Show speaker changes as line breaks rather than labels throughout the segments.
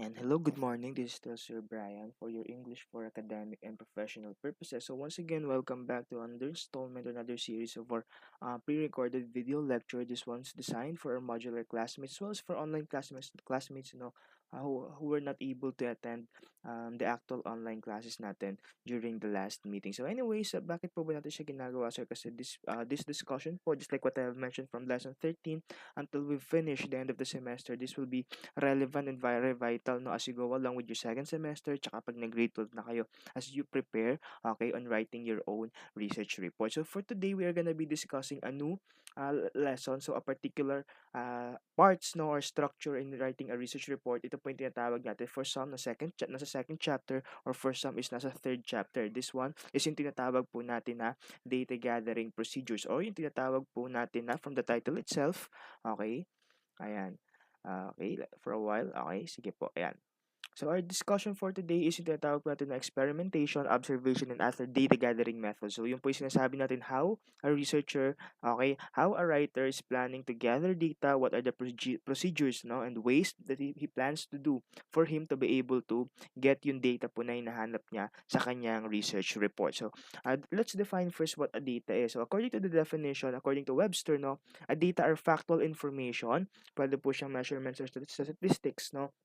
And hello, good morning. This is still Sir Brian for your English for academic and professional purposes. So once again, welcome back to another installment, another series of our pre-recorded video lecture. This one's designed for our modular classmates as well as for online classmates, who were not able to attend the actual online classes natin during the last meeting. So anyways, bakit po ba natin siya ginagawa, sir? Kasi this discussion po, just like what I have mentioned from lesson 13 until we finish the end of the semester, this will be relevant and very vital, no, as you go along with your second semester tsaka pag nag-grade 12 na kayo as you prepare, okay, on writing your own research report. So for today, we are gonna be discussing a new lesson. So a particular parts, no, or structure in writing a research report. Ito po yung tinatawag natin. For some, nasa second chapter, or for some is nasa third chapter. This one is yung tinatawag po natin na data gathering procedures, or yung tinatawag po natin na from the title itself, okay, ayan. Okay, for a while. Okay, sige po. Ayan. So our discussion for today is yung tinatawag natin na experimentation, observation, and other data gathering methods. So yun po yung sinasabi natin how a researcher, okay, how a writer is planning to gather data, what are the procedures, no, and ways that he plans to do for him to be able to get yung data po na hinahanap niya sa kanyang research report. So let's define first what a data is. So according to the definition, according to Webster, no, a data are factual information, pwede po siyang measurements or statistics, no,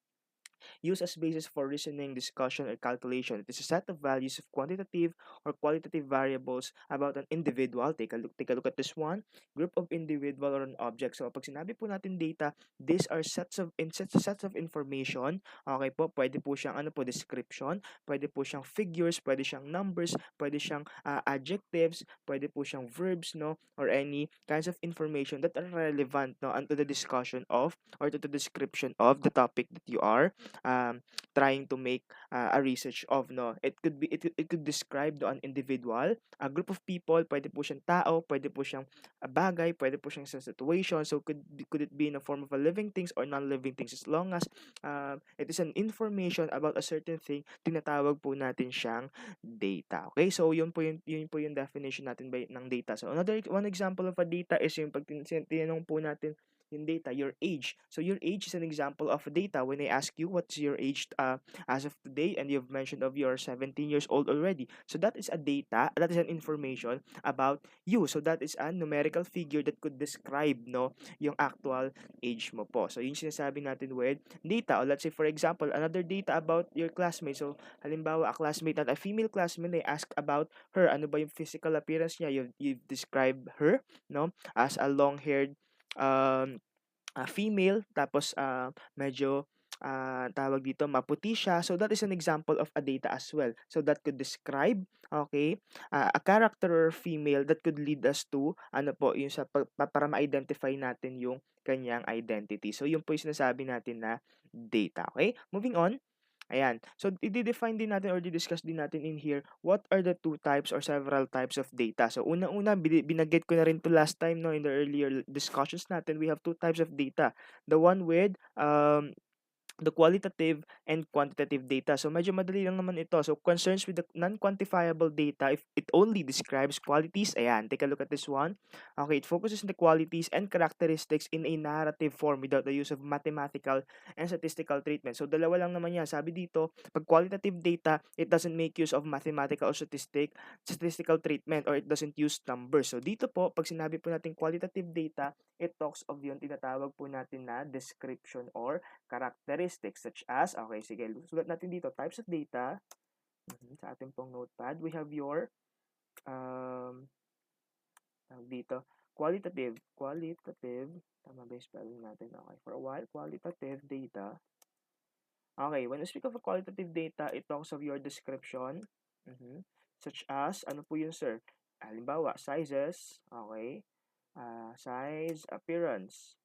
used as basis for reasoning, discussion, or calculation. It is a set of values of quantitative or qualitative variables about an individual. Take a look at this one. Group of individual or an object. So, pag sinabi po natin data, these are sets of information. Okay po, pwede po siyang description, pwede po siyang figures, pwede siyang numbers, pwede siyang adjectives, pwede po siyang verbs, no, or any kinds of information that are relevant, no, unto the discussion of or to the description of the topic that you are um, trying to make a research of, no. It could describe an individual, a group of people, pwede po siyang tao, pwede po siyang bagay, pwede po siyang sa situation. So could it be in the form of a living things or non-living things, as long as it is an information about a certain thing, tinatawag po natin siyang data. Okay? So yun po yung definition natin ng data. So another one example of a data is yung pag tinanong po natin yung data, your age. So your age is an example of data. When I ask you what's your age as of today, and you've mentioned of you're 17 years old already. So that is a data, that is an information about you. So that is a numerical figure that could describe, no, yung actual age mo po. So yun sinasabi natin with data. Or let's say for example, another data about your classmate. So halimbawa, a classmate at a female classmate, they ask about her. Ano ba yung physical appearance niya? You've described her, no, as a long-haired um female, tapos medyo tawag dito, maputi siya. So that is an example of a data as well. So that could describe, okay, a character or female that could lead us to ano po yung para ma-identify natin yung kanyang identity. So yun po yung sinasabi natin na data. Okay, moving on. Ayan. So, i-define din natin or di-discuss din natin in here what are the two types or several types of data. So, unang-una, binanggit ko na rin to last time, no, in the earlier discussions natin, we have two types of data. The one with the qualitative and quantitative data. So medyo madali lang naman ito. So concerns with the non-quantifiable data, if it only describes qualities, ayan, take a look at this one. Okay, it focuses on the qualities and characteristics in a narrative form without the use of mathematical and statistical treatment. So dalawa lang naman yan. Sabi dito, pag qualitative data, it doesn't make use of mathematical or statistical treatment, or it doesn't use numbers. So dito po, pag sinabi po natin qualitative data, it talks of yung tinatawag po natin na description or characteristics, such as, okay, sige, sulat natin dito, types of data. Sa ating pong notepad, we have your, dito, qualitative, tama ba yung spelling natin? Okay, for a while, qualitative data. Okay, when we speak of a qualitative data, it talks of your description, such as, ano po yun, sir? Halimbawa, sizes, okay, size, appearance.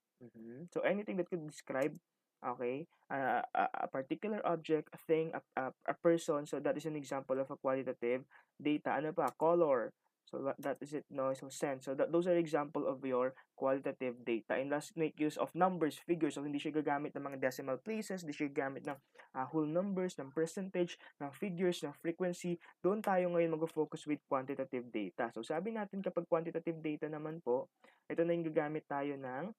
So anything that could describe, okay, a particular object, a thing, a person. So that is an example of a qualitative data. Ano pa? Color. So that is it, no? So sense. So those are example of your qualitative data. And last, make use of numbers, figures. So hindi siya gagamit ng mga decimal places, hindi siya gagamit ng whole numbers, ng percentage, ng figures, ng frequency. Doon tayo ngayon mag-focus with quantitative data. So sabi natin kapag quantitative data naman po, ito na yung gagamit tayo ng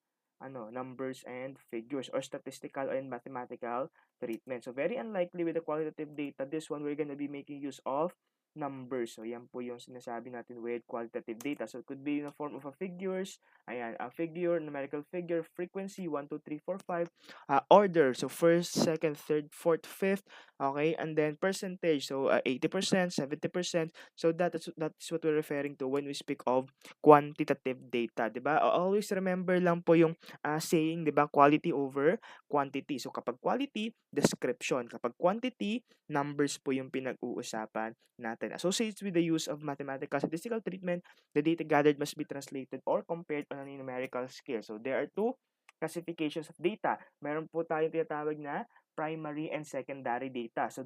numbers and figures or statistical and mathematical treatment. So very unlikely with the qualitative data, this one we're gonna be making use of numbers. So yan po yung sinasabi natin with qualitative data. So it could be in the form of a figures, ayan, a figure, numerical figure, frequency, 1, 2, 3, 4, 5, order, so first, second, third, fourth, fifth, okay, and then percentage, so 80%, 70%. So that's what we're referring to when we speak of quantitative data, 'di ba? Always remember lang po yung saying, 'di ba? Quality over quantity. So kapag quality, description. Kapag quantity, numbers po yung pinag-uusapan natin. Associates with the use of mathematical statistical treatment, the data gathered must be translated or compared on a numerical scale. So there are two classifications of data. Meron po tayong tinatawag na primary and secondary data. So,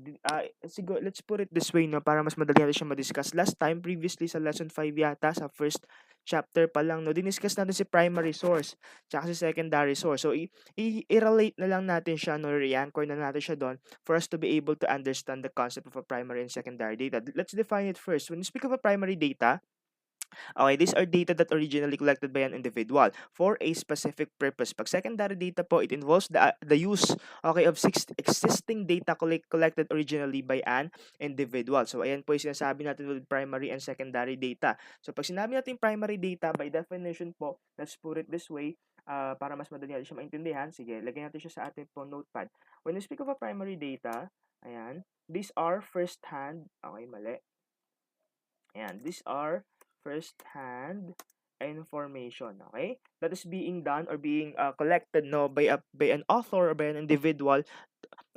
siguro, let's put it this way, no, para mas madali natin siya ma-discuss. Last time, previously sa lesson 5 yata, sa first chapter pa lang, no, diniscuss natin si primary source, tsaka si secondary source. So, i-relate na lang natin siya, no, i-anchor na natin siya doon for us to be able to understand the concept of a primary and secondary data. Let's define it first. When you speak of a primary data, okay, these are data that originally collected by an individual for a specific purpose. Pag secondary data po, it involves the use, okay, of existing data collected originally by an individual. So ayan po yung sinasabi natin with primary and secondary data. So pag sinabi natin primary data, by definition po, let's put it this way, para mas madali natin siya maintindihan. Sige, lagyan natin siya sa ating po notepad. When we speak of a primary data, ayan, these are first-hand, okay, mali. Ayan, these are first-hand information, okay? That is being done or being collected, no, by an author or by an individual,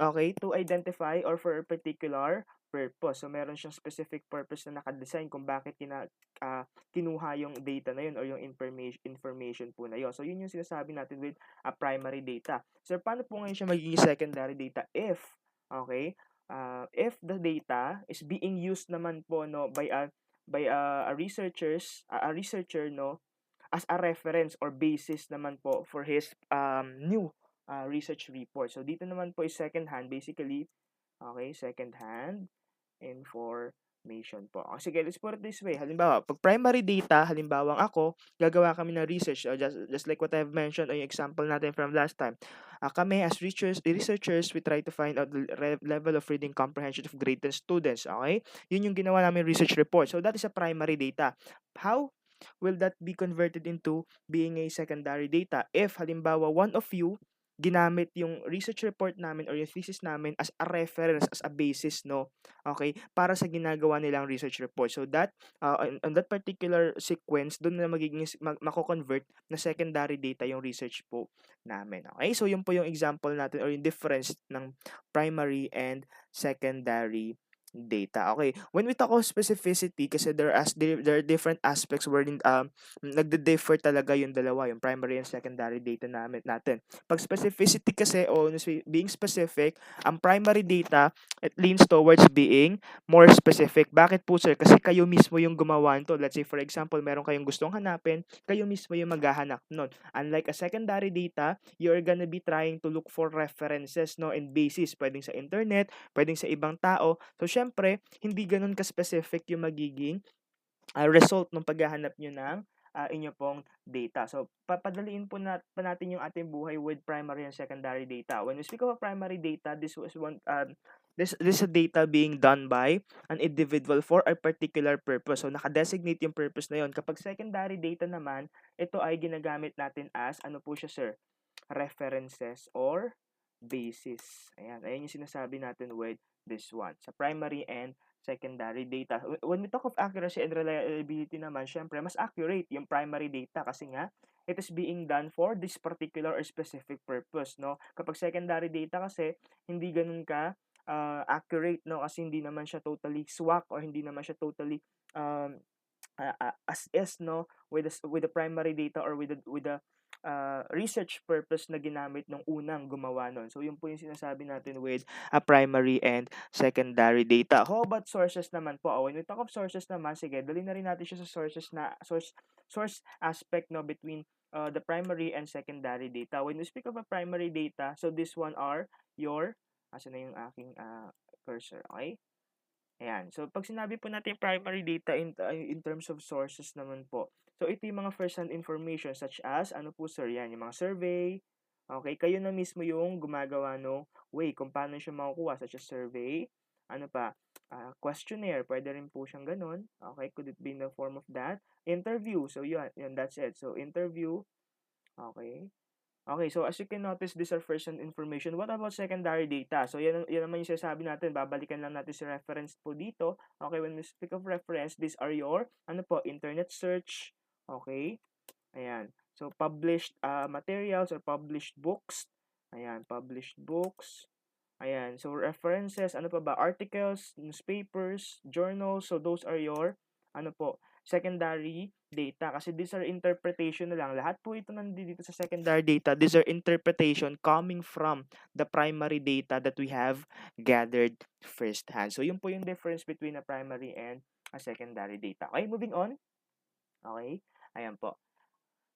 okay, to identify or for a particular purpose. So meron siyang specific purpose na nakadesign kung bakit kinuha yung data na yun or yung information po na yun. So yun yung sinasabi natin with a primary data. So paano po ngayon siya magiging secondary data okay, if the data is being used naman po, no, by a researcher, no, as a reference or basis naman po for his new research report. So dito naman po is second hand basically, okay, second hand information po. Sige, let's put it this way. Halimbawa, pag primary data, halimbawa ako, gagawa kami ng research. Just like what I've mentioned o yung example natin from last time. Kami as researchers, we try to find out the level of reading comprehension of grade 10 students. Okay? Yun yung ginawa namin research report. So that is a primary data. How will that be converted into being a secondary data? If halimbawa one of you ginamit yung research report namin or yung thesis namin as a reference, as a basis, no? Okay? Para sa ginagawa nilang research report. So that, on that particular sequence, doon na magiging, mako-convert na secondary data yung research po namin. Okay? So yun po yung example natin or yung difference ng primary and secondary data. Okay. When we talk of specificity, kasi there are different aspects wherein nagde-differ talaga yung dalawa, yung primary and secondary data natin. Pag specificity kasi o being specific, ang primary data, it leans towards being more specific. Bakit po sir? Kasi kayo mismo yung gumawa nito. Let's say for example, meron kayong gustong hanapin, kayo mismo yung maghahanap nun. Unlike a secondary data, you're gonna be trying to look for references, no, and basis. Pwedeng sa internet, pwedeng sa ibang tao. So syempre, hindi ganun ka-specific yung magiging result ng paghahanap nyo ng inyo pong data. So, papadaliin po pa natin yung ating buhay with primary and secondary data. When we speak of primary data, this is a data being done by an individual for a particular purpose. So, nakadesignate yung purpose na yon. Kapag secondary data naman, ito ay ginagamit natin as, ano po siya sir? References or basis. Ayan yung sinasabi natin with this one. Sa primary and secondary data. When we talk of accuracy and reliability naman, syempre, mas accurate yung primary data kasi nga, it is being done for this particular or specific purpose, no? Kapag secondary data kasi, hindi ganun ka accurate, no? Kasi hindi naman siya totally swak or hindi naman siya totally as is, no? With the primary data or with the research purpose na ginamit ng unang gumawa nun. So, yun po yung sinasabi natin with a primary and secondary data. How about sources naman po? When we talk of sources naman, sige, dali na rin natin siya sa source aspect, no, between the primary and secondary data. When we speak of a primary data, so this one are your, asan na yung aking cursor, okay? Ayan. So, pag sinabi po natin primary data in terms of sources naman po, so ito yung mga first-hand information such as, ano po sir, yan, yung mga survey, okay, kayo na mismo yung gumagawa no way kung paano siya makukuha such as survey, ano pa, questionnaire, pwede rin po siyang ganun, okay, could it be in the form of that, interview, so yun, that's it, so interview, okay, okay, so as you can notice, these are first-hand information. What about secondary data? So yan naman yung sinasabi natin. Babalikan lang natin si reference po dito. Okay, when we speak of reference, these are your, ano po, internet search. Okay, ayan. So published materials or published books. Ayan, published books. Ayan, so references, ano pa ba? Articles, newspapers, journals. So those are your, ano po, secondary data. Kasi these are interpretation na lang. Lahat po ito nandito sa secondary data. These are interpretation coming from the primary data that we have gathered firsthand. So yun po yung difference between a primary and a secondary data. Okay, moving on. Okay, ayan po.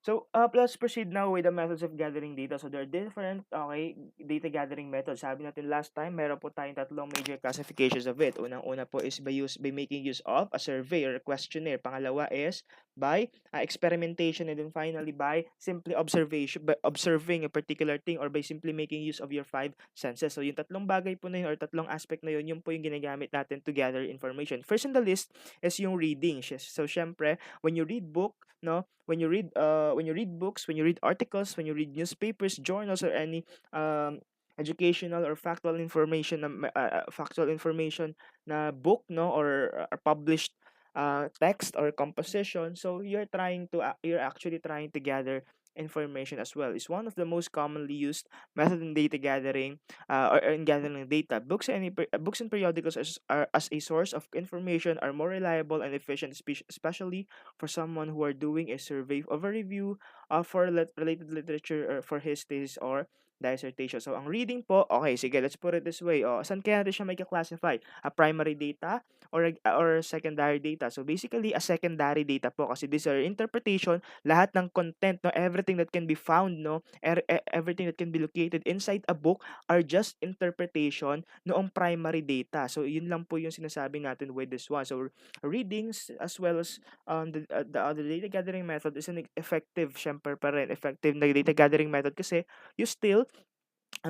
So, let's proceed now with the methods of gathering data. So, there are different, okay, data gathering methods. Sabi natin last time, meron po tayong tatlong major classifications of it. Unang-una po is by making use of a survey or a questionnaire. Pangalawa is by experimentation. And then finally, by simply observation, by observing a particular thing or by simply making use of your five senses. So, yung tatlong bagay po na yun or tatlong aspect na yun po yung ginagamit natin to gather information. First on the list is yung reading. So, syempre, when you read book, no, when you read books, when you read articles, when you read newspapers, journals, or any educational or factual information na book, no, or published text or composition, so you're actually trying to gather information as well. It's one of the most commonly used method in data gathering, or in gathering data. Books and periodicals are as a source of information are more reliable and efficient, especially for someone who are doing a survey of a review for related literature or for his thesis or dissertation. So, ang reading po, okay, sige, let's put it this way. Saan kaya natin siya may classify? A primary data or secondary data? So, basically, a secondary data po kasi these are interpretation, lahat ng content, no, everything that can be found, no, everything that can be located inside a book are just interpretation noong primary data. So, yun lang po yung sinasabi natin with this one. So, readings as well as the other data gathering method is an effective, syempre pa rin, effective na data gathering method kasi you still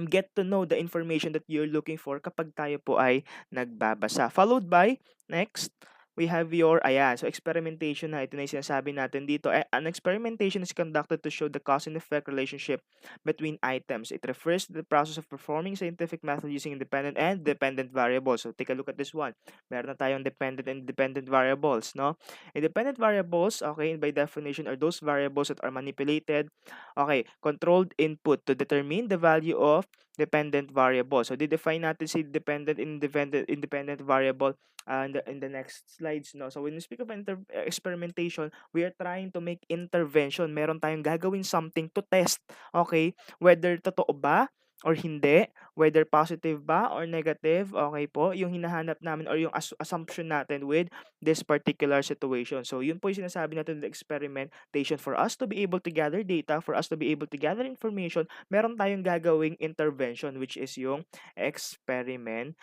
get to know the information that you're looking for kapag tayo po ay nagbabasa. Followed by, next, we have your, ayan, so experimentation na, ito na yung sinasabi natin dito. An experimentation is conducted to show the cause and effect relationship between items. It refers to the process of performing scientific method using independent and dependent variables. So, take a look at this one. Meron na tayong dependent and dependent variables, no? Independent variables, okay, by definition, are those variables that are manipulated, okay, controlled input to determine the value of dependent variable. So, define natin si dependent and independent variable in the next slides. No? So, when we speak of experimentation, we are trying to make intervention. Meron tayong gagawin something to test, okay, whether totoo ba or hindi, whether positive ba or negative, okay po, yung hinahanap namin or yung assumption natin with this particular situation. So, yun po yung sinasabi natin the experimentation. For us to be able to gather data, for us to be able to gather information, meron tayong gagawing intervention which is yung experimentation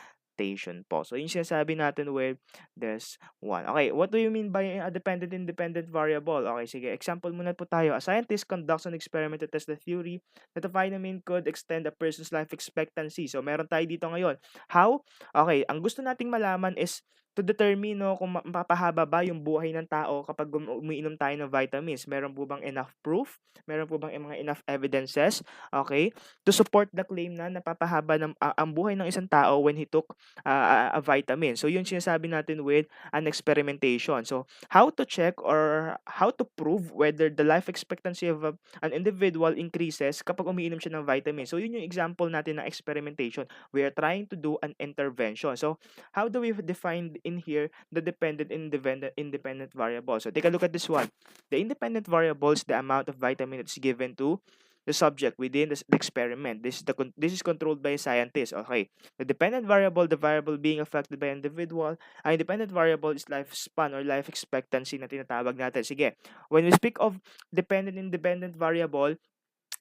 po. So, yung sinasabi natin with this one. Okay, what do you mean by a dependent independent variable? Okay, sige. Example muna po tayo. A scientist conducts an experiment to test the theory that a vitamin could extend a person's life expectancy. So, meron tayo dito ngayon. How? Okay, ang gusto nating malaman is to determine, no, kung mapapahaba ba yung buhay ng tao kapag umiinom tayo ng vitamins. Meron po bang enough proof? Meron po bang mga enough evidences, okay, to support the claim na napapahaba ang buhay ng isang tao when he took a vitamin. So, yun sinasabi natin with an experimentation. So, how to check or how to prove whether the life expectancy of an individual increases kapag umiinom siya ng vitamin. So, yun yung example natin ng experimentation. We are trying to do an intervention. So, how do we define in here the dependent and independent variable? So, take a look at this one. The independent variable is the amount of vitamin that's given to the subject within the experiment. This is controlled by a scientist. Okay. The dependent variable, the variable being affected by an individual. Ang independent variable is lifespan or life expectancy na tinatawag natin. Sige. When we speak of dependent and independent variable,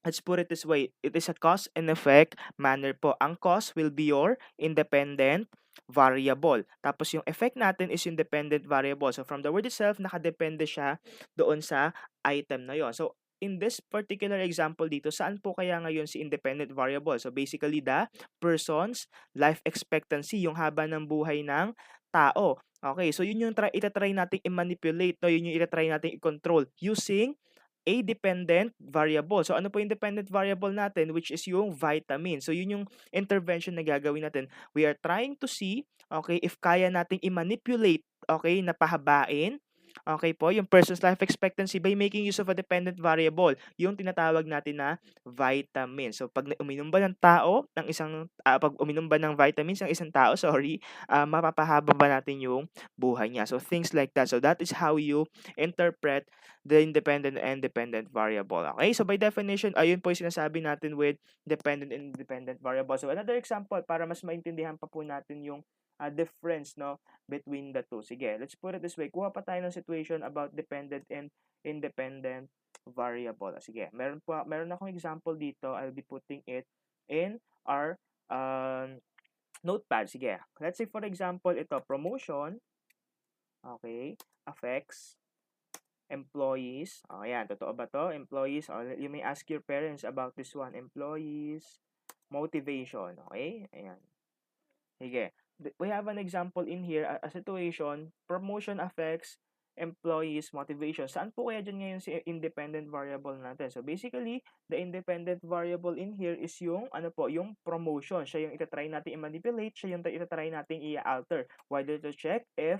let's put it this way. It is a cause and effect manner po. Ang cause will be your independent variable. Tapos yung effect natin is yung dependent variable. So from the word itself, nakadepende siya doon sa item na yon. So in this particular example dito, saan po kaya ngayon si independent variable? So basically the person's life expectancy, yung haba ng buhay ng tao. Okay, so yun yung itatry natin i-manipulate, no? Yun yung itatry natin i-control using a dependent variable. So ano po yung dependent variable natin, which is yung vitamin. So yun yung intervention na gagawin natin. We are trying to see, okay, if kaya nating i-manipulate, okay, na pahabain, okay po, yung person's life expectancy by making use of a dependent variable, yung tinatawag natin na vitamin. So pag uminom ba ng tao ng pag uminom ba ng vitamins ng isang tao, sorry, mapapahaba ba natin yung buhay niya. So things like that. So that is how you interpret the independent and dependent variable. Okay? So by definition, ayun po yung sinasabi natin with dependent and independent variable. So another example para mas maintindihan pa po natin yung difference, no, between the two. Sige, let's put it this way. Kuha pa tayo ng situation about dependent and independent variable. Sige, meron akong example dito. I'll be putting it in our notepad. Sige, let's say for example, ito, promotion, okay, affects employees. Oh, ayan, totoo ba to? Employees, you may ask your parents about this one. Employees, motivation, okay? Ayan. Sige. We have an example in here, a situation, promotion affects employees' motivation. Saan po kaya dyan ngayon si independent variable natin? So basically, the independent variable in here is yung, ano po, yung promotion. Siya yung itatry natin i-manipulate, siya yung itatry natin i-alter. Whether to check if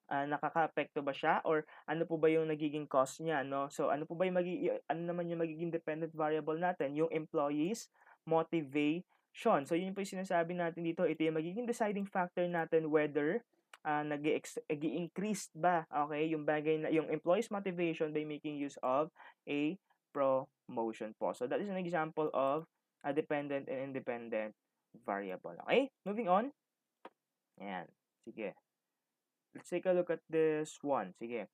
nakakaapekto ba siya or ano po ba yung nagiging cost niya, no? So ano po ba yung ano naman yung magiging dependent variable natin? Yung employees motivation. So yun po yung sinasabi natin dito, ito yung magiging deciding factor natin whether nag-i-increase ba, okay, yung bagay na yung employees motivation by making use of a promotion po. So that is an example of a dependent and independent variable. Okay? Moving on. Ayan. Sige. Let's take a look at this one. Sige.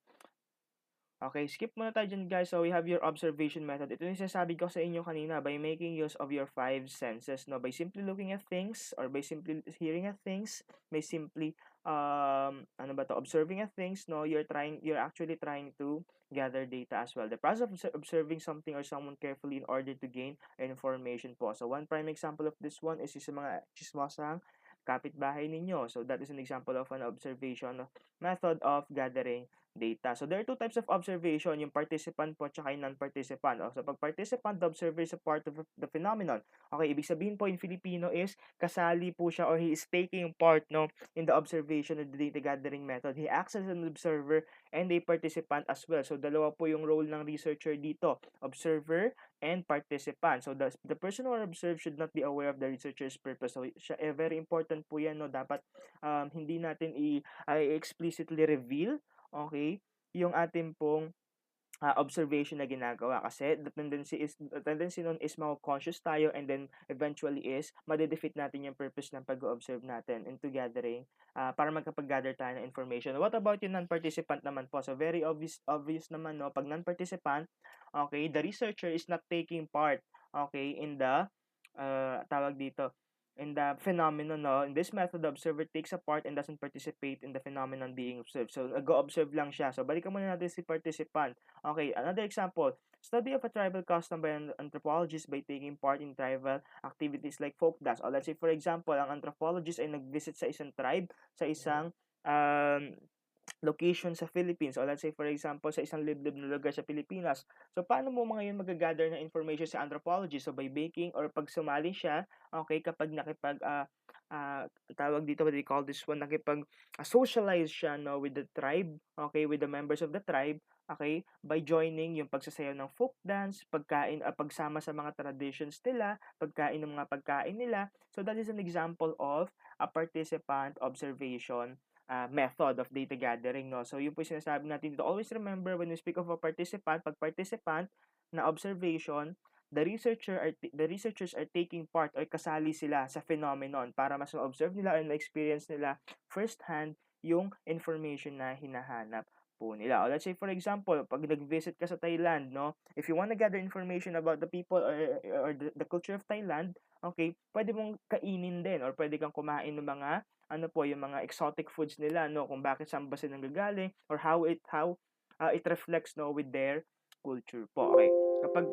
Okay, skip muna tayo dyan guys. So we have your observation method. Ito yung sinasabi ko sa inyo kanina by making use of your five senses. No? By simply looking at things or by simply hearing at things, by simply observing at things, no, you're actually trying to gather data as well. The process of observing something or someone carefully in order to gain information po. So one prime example of this one is yung sa mga chismosang kapitbahay ninyo. So that is an example of an observation method of gathering data. So there are two types of observation, yung participant po at yung non-participant. So pag participant, the observer is a part of the phenomenon. Okay, ibig sabihin po in Filipino is kasali po siya or he is taking part, no, in the observation of the data gathering method. He acts as an observer and a participant as well. So dalawa po yung role ng researcher dito, observer and participant. So the person who observed should not be aware of the researcher's purpose. So very important po yan, no, dapat hindi natin explicitly reveal, okay, yung ating pong observation na ginagawa kasi the tendency nun is conscious tayo and then eventually is madedefeat natin yung purpose ng pag-observe natin into gathering para magkapag-gather tayo ng information. What about yung non-participant naman po? So very obvious naman, no, pag non-participant, okay, the researcher is not taking part, okay, in the tawag dito, in the phenomenon, no? In this method, the observer takes a part and doesn't participate in the phenomenon being observed. So, nag-observe lang siya. So, balikan muna natin si participant. Okay, another example. Study of a tribal custom by an anthropologist by taking part in tribal activities like folk dance. Or let's say, for example, ang anthropologist ay nag-visit sa isang tribe, sa isang location sa Philippines or let's say for example sa isang liblib na lugar sa Pilipinas. So paano mo mga yun mag-gather ng information sa anthropology? So by baking or pag sumali siya, okay, kapag tawag dito, what do you call this one, socialize siya, no, with the tribe, okay, with the members of the tribe, okay, by joining yung pagsasayaw ng folk dance, pagkain, pagsama sa mga traditions nila, pagkain ng mga pagkain nila. So that is an example of a participant observation method of data gathering, no? So, yun po yung sinasabi natin dito. Always remember, when we speak of a participant, pag participant na observation, the researchers are taking part or kasali sila sa phenomenon para mas ma-observe nila and ma-experience nila firsthand yung information na hinahanap po nila. O let's say for example, pag nag-visit ka sa Thailand, no, if you want to gather information about the people or the culture of Thailand, okay, pwede mong kainin din or pwede kang kumain ng mga ano po, yung mga exotic foods nila, no, kung bakit saan ba sila nanggagaling or how it reflects, no, with their culture po. Okay. Kapag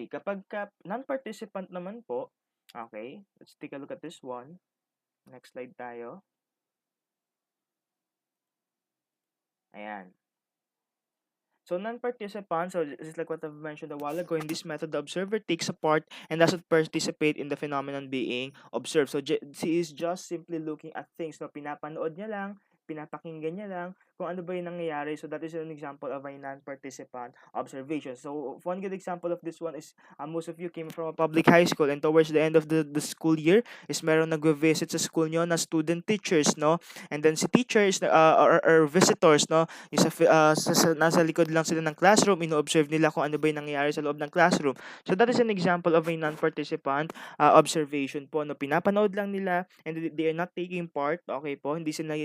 kapag non-participant naman po, okay, let's take a look at this one. Next slide tayo. Ayan. So non-participant, so just like what I've mentioned a while ago, in this method, the observer takes a part and doesn't participate in the phenomenon being observed. So she is just simply looking at things. No, pinapanood niya lang, pinapakinggan niya lang kung ano ba yung nangyayari. So that is an example of a non-participant observation. So one good example of this one is most of you came from a public high school and towards the end of the school year is meron nag-visit sa school nyo na student teachers, no? And then si teachers or visitors, no? Nasa likod lang sila ng classroom, ino-observe nila kung ano ba yung nangyayari sa loob ng classroom. So that is an example of a non-participant observation po, no, pinapanood lang nila and they are not taking part, okay po, hindi sila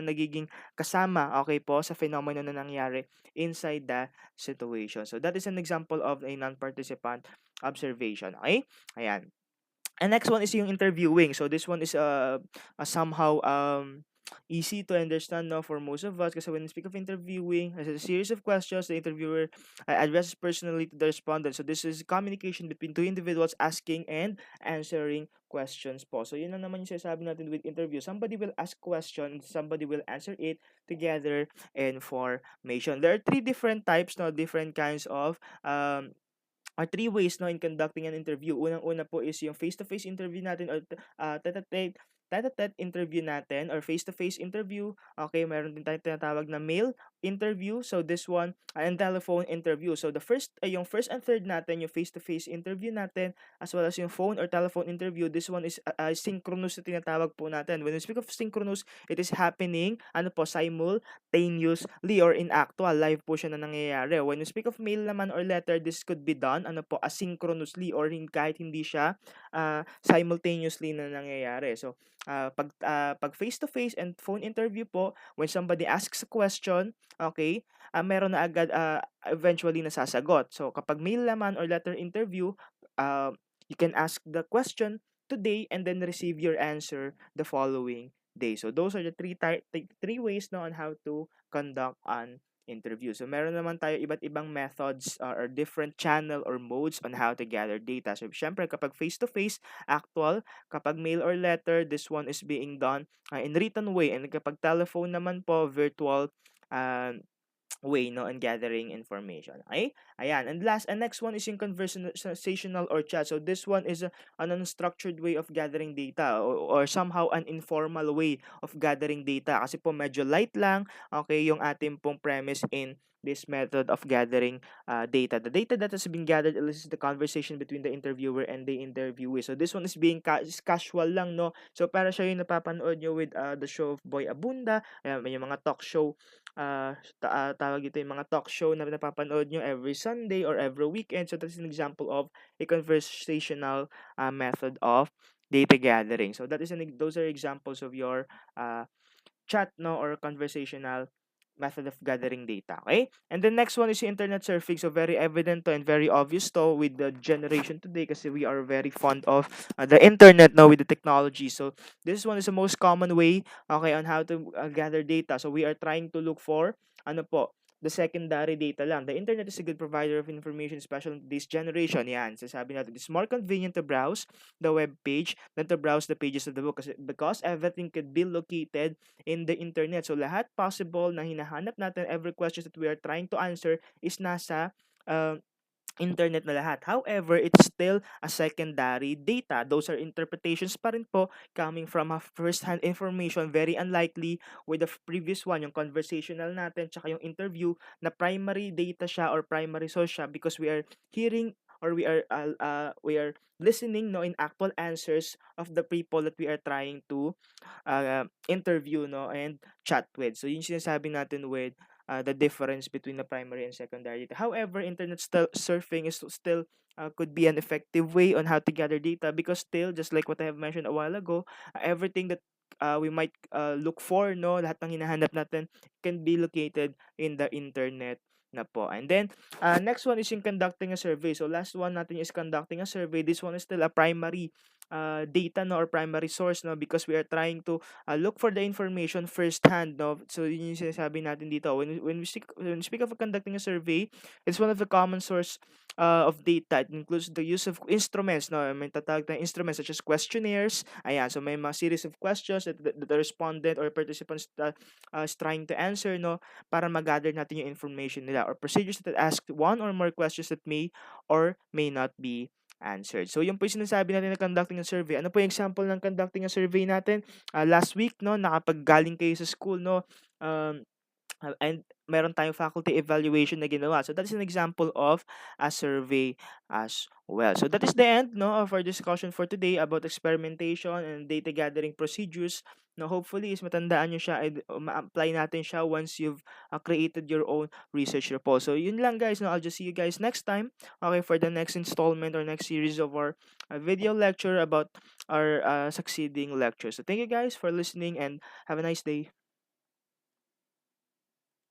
nagiging kasama, okay po, sa phenomenon na nangyari inside the situation. So that is an example of a non-participant observation, okay? Ayan. And next one is yung interviewing. So this one is somehow easy to understand, no, for most of us kasi when we speak of interviewing, there's a series of questions the interviewer addresses personally to the respondent. So this is communication between two individuals asking and answering questions po. So yun na naman yung sinasabi natin with interview. Somebody will ask questions, somebody will answer it to gather information. There are three different types, no, different kinds of are three ways, no, in conducting an interview. Unang-una po is yung face-to-face interview natin or tete-tete interview natin or face-to-face interview. Okay, meron din tayong tinatawag na mail interview. So this one, and telephone interview. So yung first and third natin, yung face-to-face interview natin, as well as yung phone or telephone interview, this one is synchronous na tinatawag po natin. When we speak of synchronous, it is happening, simultaneously or in actual, live po siya na nangyayari. When we speak of mail naman or letter, this could be done, asynchronously or kahit hindi siya simultaneously na nangyayari. So, pag face-to-face and phone interview po, when somebody asks a question, okay, meron na agad eventually nasasagot. So, kapag mail naman or letter interview, you can ask the question today and then receive your answer the following day. So, those are the three ways na on how to conduct an interview. So, meron naman tayo iba't ibang methods or different channel or modes on how to gather data. So, syempre, kapag face-to-face, actual. Kapag mail or letter, this one is being done in written way. And kapag telephone naman po, virtual uh, way, no, on gathering information. Okay? Ayan. And next one is yung conversational or chat. So this one is an unstructured way of gathering data or somehow an informal way of gathering data. Kasi po medyo light lang, okay, yung ating pong premise in this method of gathering data. The data that has been gathered elicits the conversation between the interviewer and the interviewee. So this one is being is casual lang, no? So para siya yung napapanood nyo with the show of Boy Abunda, yung mga talk show tawag ito yung mga talk show na napapanood nyo every Sunday or every weekend. So that's an example of a conversational method of data gathering. So those are examples of your chat, no, or conversational method of gathering data. Okay? And the next one is yung internet surfing. So very evident to and very obvious to with the generation today kasi we are very fond of the internet now with the technology. So this one is the most common way, okay, on how to gather data. So we are trying to look for the secondary data lang. The internet is a good provider of information, especially in this generation. Yan, sasabi natin, it's more convenient to browse the web page than to browse the pages of the book because everything could be located in the internet. So lahat possible na hinahanap natin, every question that we are trying to answer is nasa uh, internet na lahat. However, it's still a secondary data. Those are interpretations pa rin po coming from a first-hand information. Very unlikely with the previous one, yung conversational natin, tsaka yung interview, na primary data siya or primary source siya because we are hearing or we are listening, no, in actual answers of the people that we are trying to interview, no, and chat with. So yung sinasabi natin with the difference between the primary and secondary data. However, surfing is still could be an effective way on how to gather data because still, just like what I have mentioned a while ago, everything that we might look for, no, lahat ng hinahanap natin can be located in the internet na po. And then, next one is yung conducting a survey. So, last one natin is conducting a survey. This one is still a primary data, no, or primary source, no, because we are trying to look for the information firsthand, no. So, yun yung sinasabi natin dito. When we speak of conducting a survey, it's one of the common source of data. It includes the use of instruments, no. May tatawag na instruments such as questionnaires. Ayan, so may mga series of questions that the respondent or participants is trying to answer, no, para mag-gather natin yung information nila, or procedures that ask one or more questions that may or may not be answered. So, yung po yung sinasabi natin na conducting a survey. Ano po yung example ng conducting a survey natin? Last week, no, nakapaggaling kayo sa school, no, um, and meron tayong faculty evaluation na ginawa. So that is an example of a survey as well. So that is the end, no, of our discussion for today about experimentation and data gathering procedures. No, hopefully is matandaan nyo siya and ma-apply natin siya once you've created your own research report. So yun lang guys, no, I'll just see you guys next time, okay, for the next installment or next series of our video lecture about our succeeding lectures. So thank you guys for listening and have a nice day.